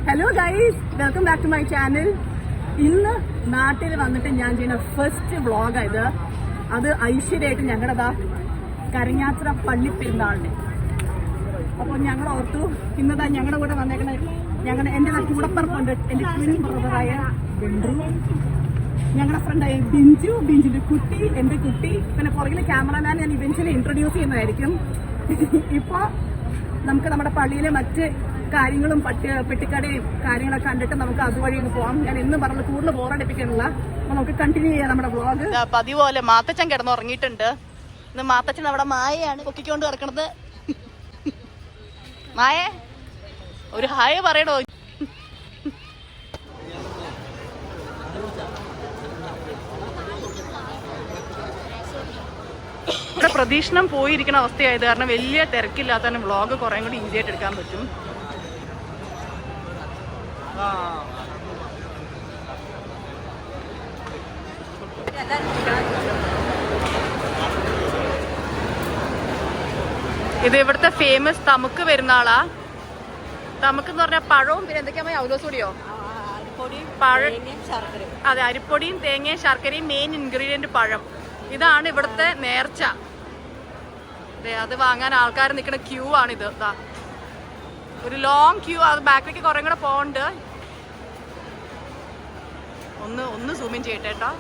Hello guys, welcome back to my channel. ഇന്ന് നാട്ടിൽ വന്നിട്ട് ഞാൻ ചെയ്യുന്ന ഫസ്റ്റ് വ്ളോഗായത്. അത് ഐശ്വര്യമായിട്ട് ഞങ്ങളുടെ കരങ്ങാത്ര പള്ളിപ്പെരുന്നാളിന്. അപ്പോൾ ഞങ്ങൾ ഓർത്തു ഇന്നതാ ഞങ്ങളുടെ കൂടെ വന്നേക്കണേ എൻ്റെ കൂടപ്പറപ്പുണ്ട്, എൻ്റെ ട്വിൻ ബ്രദറായ ബെൻഡ്രു, ഞങ്ങളുടെ ഫ്രണ്ടായ ബിഞ്ചിന്റെ കുട്ടി, എൻ്റെ കുട്ടി, പിന്നെ പുറകിൽ ക്യാമറമാൻ ഞാൻ ഇവൻച്വലി ഇൻട്രൊഡ്യൂസ് ചെയ്യുന്നതായിരിക്കും. ഇപ്പോൾ നമുക്ക് നമ്മുടെ പള്ളിയിലെ മറ്റ് കാര്യങ്ങളും പെട്ടിക്കടയും കാര്യങ്ങളൊക്കെ കണ്ടിട്ട് നമുക്ക് അതുവഴി പോവാം. ഞാൻ എന്നും പറഞ്ഞത് കൂടുതൽ ബോറടിപ്പിക്കാനുള്ള. അപ്പൊ നമുക്ക് കണ്ടിന്യൂ ചെയ്യാം നമ്മുടെ വ്ളോഗ്. പതിപോലെ മാത്തച്ഛൻ കിടന്നുറങ്ങിയിട്ടുണ്ട്. ഇന്ന് മാത്തച്ഛൻ അവിടെ മായയാണ് പൊക്കിക്കൊണ്ട് കിടക്കണത്. മായ ഒരു ഹായ് പറയണോ? ഇവിടെ പ്രതീക്ഷണം പോയിരിക്കുന്ന അവസ്ഥയായത് കാരണം വലിയ തിരക്കില്ലാത്ത തന്നെ വ്ളോഗ് കുറേ കൂടി ഈസി ആയിട്ട് എടുക്കാൻ പറ്റും. ഇത് ഇവിടുത്തെ ഫേമസ് തമുക്ക് പെരുന്നാളാ. തമുക്ക് എന്ന് പറഞ്ഞാൽ പഴവും പിന്നെ എന്തൊക്കെയാ ഔലോസ് കൂടിയോ? അതെ, അരിപ്പൊടിയും തേങ്ങയും ശർക്കരയും മെയിൻ ഇൻഗ്രീഡിയന്റ് പഴം. ഇതാണ് ഇവിടുത്തെ നേർച്ച. അത് വാങ്ങാൻ ആൾക്കാർ നിൽക്കുന്ന ക്യൂ ആണിത്. ഒരു ലോങ് ക്യൂ. അത് ബാക്കിലേക്ക് കുറെ കൂടെ പോണ്ട്. ഒന്ന് സൂമിൻ ചെയ്യട്ടെ കേട്ടോ.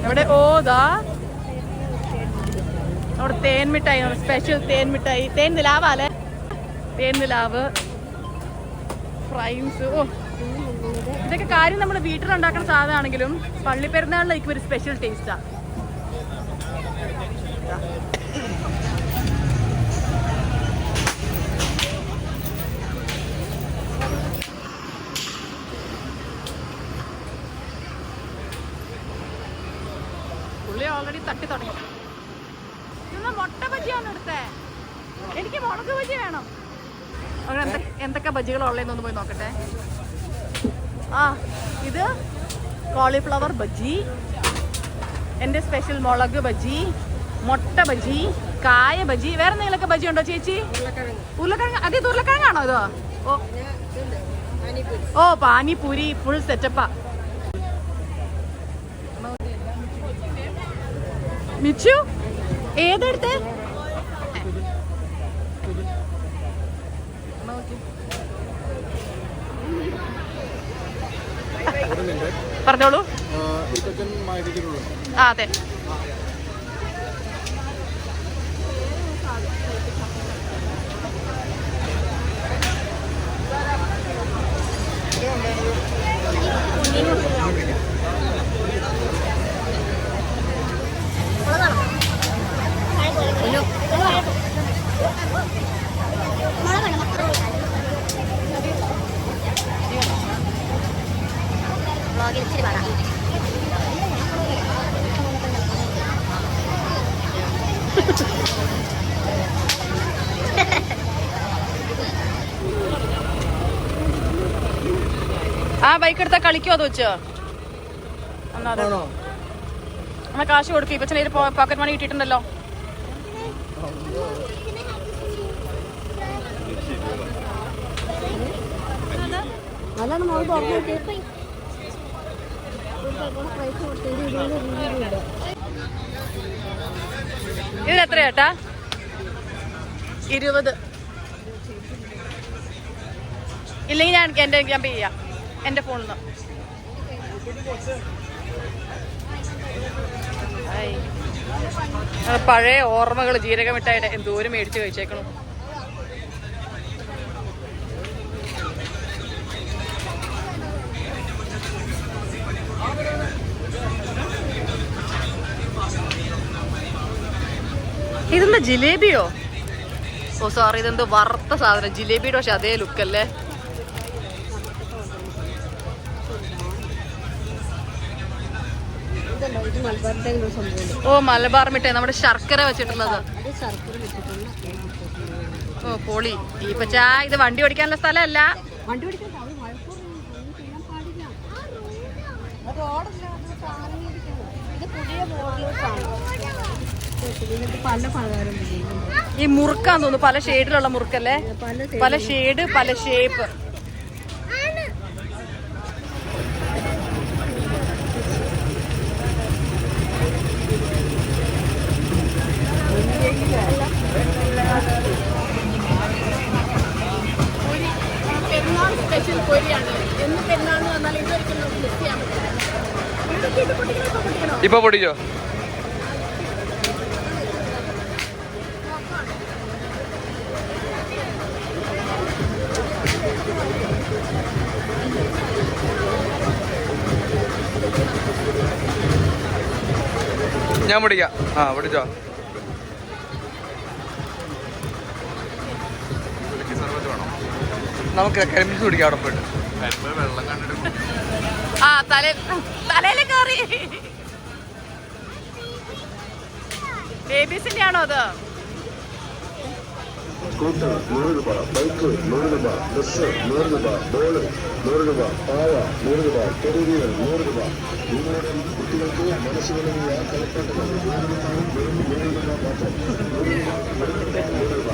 ഇവിടെ അവിടെ തേൻ മിഠായി, സ്പെഷ്യൽ തേൻ മിഠായി, തേൻ നിലാവ് അല്ലേ, തേൻ നിലാവ്, ഫ്രൈംസ്. ഇതൊക്കെ കാര്യം നമ്മുടെ വീട്ടിലുണ്ടാക്കുന്ന സാധനമാണെങ്കിലും പള്ളിപ്പെരുന്നാളിലേക്ക് ഒരു സ്പെഷ്യൽ ടേസ്റ്റാ. ഓൾറെഡി തട്ടി തുടങ്ങി. മുട്ട ബജിയാണ് എടുത്തേ. എനിക്ക് മുളക് ബജി വേണം. എന്തൊക്കെ ബജികളുള്ളതെന്നൊന്ന് പോയി നോക്കട്ടെ. ഇത് കോളിഫ്ലവർ ബജി, എൻ്റെ സ്പെഷ്യൽ മുളക് ബജി, മുട്ട ബജി, കായ ബജി. വേറെ എന്തെങ്കിലുമൊക്കെ ബജി ഉണ്ടോ ചേച്ചി? ഉരുളക്കിഴങ്ങ്. അതേ ഉരുളക്കിഴങ്ങാണോ ഇത്? ഓ പാനിപൂരി ഫുൾ സെറ്റപ്പാ. മിച്ചു ഏതെടുത്തേ? പറഞ്ഞോളൂ. അതെ, ബൈക്ക് എടുത്താ കളിക്കോ? അത് വെച്ചോ എന്നാ കാശ് കൊടുക്കും. ഇപ്പൊ ചെറിയ പോക്കറ്റ് മണി കിട്ടിയിട്ടുണ്ടല്ലോ. ഇതിന് എത്ര ചേട്ടാ? 20. ഇല്ലെങ്കിൽ ഞാൻ പേ ചെയ്യാം എൻ്റെ ഫോണിൽ നിന്ന്. പഴയ ഓർമ്മകൾ ജീരകമിട്ടായിട്ട് എന്തോരം മേടിച്ച് കഴിച്ചേക്കണം. ഇതെന്താ ജിലേബിയോ? ഓ സോറി, ഇതെന്തോ വറുത്ത സാധനം. ജിലേബിയുടെ പക്ഷെ അതേ ലുക്കല്ലേ. ഓ മലബാർ മിഠായി, നമ്മുടെ ശർക്കര വെച്ചിട്ടുള്ളത്. ഓ പൊളി. ഈ പച്ചാ ഇത് വണ്ടി ഓടിക്കാനുള്ള സ്ഥലമല്ല. ഈ മുറുക്കാന്ന് തോന്നുന്നു, പല ഷെയ്ഡിലുള്ള മുറുക്കല്ലേ, പല ഷെയ്ഡ് പല ഷേപ്പ്. പെരുന്നാൾ സ്പെഷ്യൽ പൊരിയാണ്. എന്ന് പെരുന്നാളെന്ന് പറഞ്ഞാൽ ഇതൊരിക്കലും നമുക്ക് മിസ് ചെയ്യാൻ പറ്റില്ല. ഇപ്പൊ പൊടിച്ചോ? ഞാൻ പൊടിക്കാം. ആ പൊടിച്ചോ. നമുക്ക് കരിമ്പ് കുടിക്കാം അവിടെ പോയിട്ട്. വെള്ളം കണ്ടിട്ട് ആ തലയില് കയറി. ബേബീസിന്റെ ആണോ അത്? സ്കൂട്ടർ 100 രൂപ, ബൈക്ക് 100 രൂപ, ബസ് 100 രൂപ, ബോള് 100 രൂപ, പാവ 100 രൂപ, ടെലിവിഷൻ 100 രൂപ. നിങ്ങളുടെ കുട്ടികൾക്ക് മനസ്സിലായ കളിപ്പാട്ടങ്ങൾ 100 രൂപ മാത്രം. 100 രൂപ.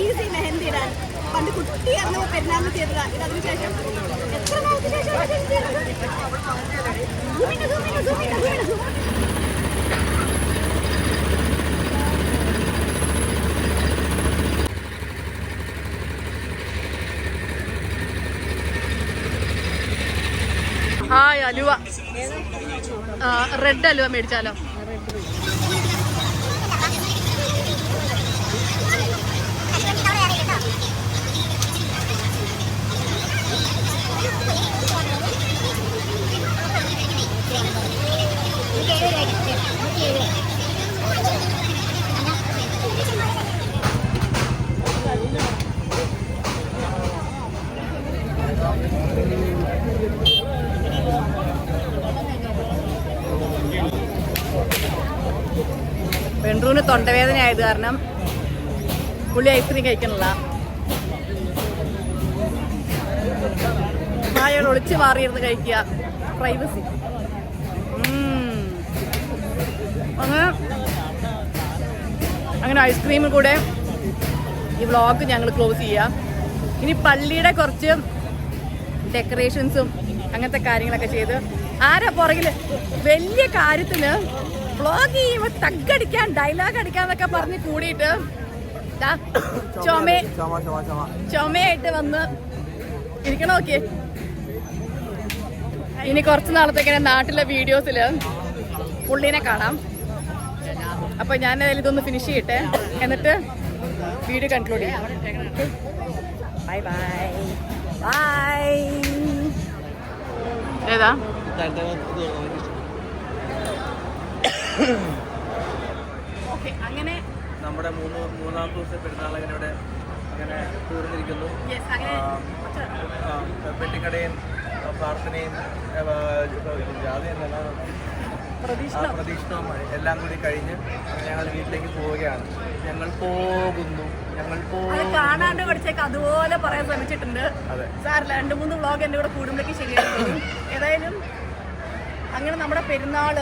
ഈസി മെഹന്തി ഇടാൻ പണ്ട് കുട്ടിയായിരുന്നു പെരുന്നാളിന് ചെയ്തതാ. ഇത് അതിനുശേഷം എത്ര നാൾക്ക് ശേഷം ഹായ് അലുവ. റെഡ് അലുവ മേടിച്ചാലോ? വെൺറൂന് തൊണ്ടവേദന ആയത് കാരണം പുള്ളി ഐസ്ക്രീം കഴിക്കണില്ല. മായോട് ഒളിച്ച് മാറിയിരുന്ന് കഴിക്കുക. പ്രൈവസി. അങ്ങനെ ഐസ്ക്രീമിൽ കൂടെ ഈ വ്ളോഗ് ഞങ്ങൾ ക്ലോസ് ചെയ്യാം. ഇനി പള്ളിയുടെ കുറച്ച് ഡെക്കറേഷൻസും അങ്ങനത്തെ കാര്യങ്ങളൊക്കെ ചെയ്ത് ആരാ പുറകില് വലിയ കാര്യത്തിന് വ്ളോഗ് ചെയ്യുമ്പോൾ തగ్గടിക്കാൻ ഡയലോഗ് അടിക്കാന്നൊക്കെ പറഞ്ഞ് കൂടിയിട്ട് ചുമയായിട്ട് വന്ന് ഇരിക്കണം. ഓക്കെ, ഇനി കുറച്ച് നാളത്തേക്ക് നാട്ടിലെ വീഡിയോസിൽ പുള്ളീനെ കാണാം. അപ്പോൾ ഞാൻ ഏതായാലും ഇതൊന്ന് ഫിനിഷ് ചെയ്യട്ടെ, എന്നിട്ട് വീഡിയോ കൺക്ലൂഡ് ചെയ്യാം. Bye bye bye. ഏതാ ഓക്കെ, അങ്ങനെ നമ്മുടെ മൂന്നാം ദിവസത്തെ പെരുന്നാൾ അങ്ങനെ അങ്ങനെ തീർന്നിരിക്കുന്നു. പെട്ടിക്കടയും പ്രാർത്ഥനയും പ്രതീക്ഷണവും എല്ലാം കൂടി കഴിഞ്ഞ് ഞങ്ങൾ വീട്ടിലേക്ക് പോവുകയാണ്. ഞങ്ങൾ പോകുന്നു. കാണാണ്ട് പഠിച്ചേക്ക് അതുപോലെ പറയാൻ ശ്രമിച്ചിട്ടുണ്ട്. സാറില്ല, 2-3 വ്ളോഗ് എൻ്റെ കൂടെ കൂടുമ്പോഴേക്ക് ശരിയായിരുന്നു. ഏതായാലും അങ്ങനെ നമ്മുടെ പെരുന്നാൾ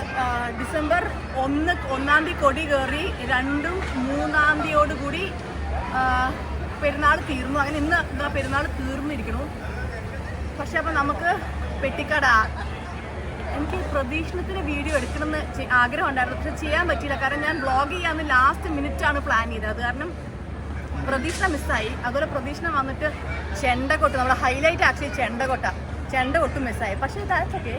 ഡിസംബർ 1-ാം തീയതി കൊടി കയറി, 2-3-ാം തീയതിയോടുകൂടി പെരുന്നാൾ തീർന്നു. അങ്ങനെ ഇന്ന് എന്താ പെരുന്നാൾ തീർന്നിരിക്കണു. പക്ഷെ അപ്പം നമുക്ക് പെട്ടിക്കട, എനിക്ക് പ്രതീക്ഷണത്തിന് വീഡിയോ എടുക്കണമെന്ന് ആഗ്രഹം ഉണ്ടായിരുന്നു, പക്ഷെ ചെയ്യാൻ പറ്റിയില്ല. കാരണം ഞാൻ വ്ളോഗ് ചെയ്യാമെന്ന് ലാസ്റ്റ് മിനിറ്റാണ് പ്ലാൻ ചെയ്തത്. അത് കാരണം പ്രതീക്ഷ മിസ്സായി. അതുപോലെ പ്രതീക്ഷ വന്നിട്ട് ചെണ്ടകൊട്ട്, നമ്മുടെ ഹൈലൈറ്റ് ആക്ച്വലി ചെണ്ടകൊട്ടും മിസ്സായി. പക്ഷേ ഇതൊക്കെ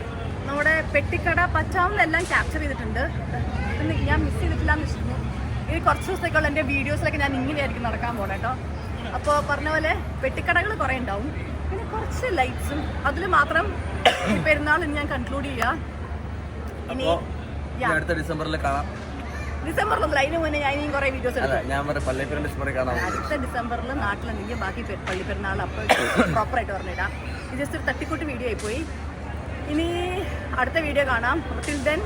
നമ്മുടെ പെട്ടിക്കട പച്ചാവുന്നതെല്ലാം ക്യാപ്ചർ ചെയ്തിട്ടുണ്ട്. പിന്നെ ഞാൻ മിസ് ചെയ്തിട്ടില്ല എന്ന് വെച്ചിരുന്നു. ഇനി കുറച്ച് ദിവസത്തേക്കുള്ള എൻ്റെ വീഡിയോസിലൊക്കെ ഞാൻ ഇങ്ങനെയായിരിക്കും നടക്കാൻ പോകണം കേട്ടോ. അപ്പോൾ പറഞ്ഞ പോലെ പെട്ടിക്കടകൾ കുറേ ഉണ്ടാവും, പിന്നെ കുറച്ച് ലൈറ്റ്സും. അതിൽ മാത്രം ഈ പെരുന്നാൾ ഞാൻ കൺക്ലൂഡ് ചെയ്യാം. ഇനി അടുത്ത ഡിസംബറിൽ കാണാം. ഡിസംബറിലൊന്നും, അതിന് മുന്നേ ഞാൻ ഇനിയും കുറേ വീഡിയോസ് എടുക്കും. ഞാൻ പള്ളിപ്പെരുന്നാൾ ഡിസംബറിൽ കാണാം. അടുത്ത ഡിസംബറിൽ നാട്ടിലുണ്ടെങ്കിൽ ബാക്കി പള്ളിപ്പെരുന്നാൾ അപ്പോൾ പ്രോപ്പറായിട്ട് പറഞ്ഞിടാം. ഇത് ജസ്റ്റ് ഒരു തട്ടിക്കൂട്ട് വീഡിയോ ആയിപ്പോയി. ഇനി അടുത്ത വീഡിയോ കാണാം. Till then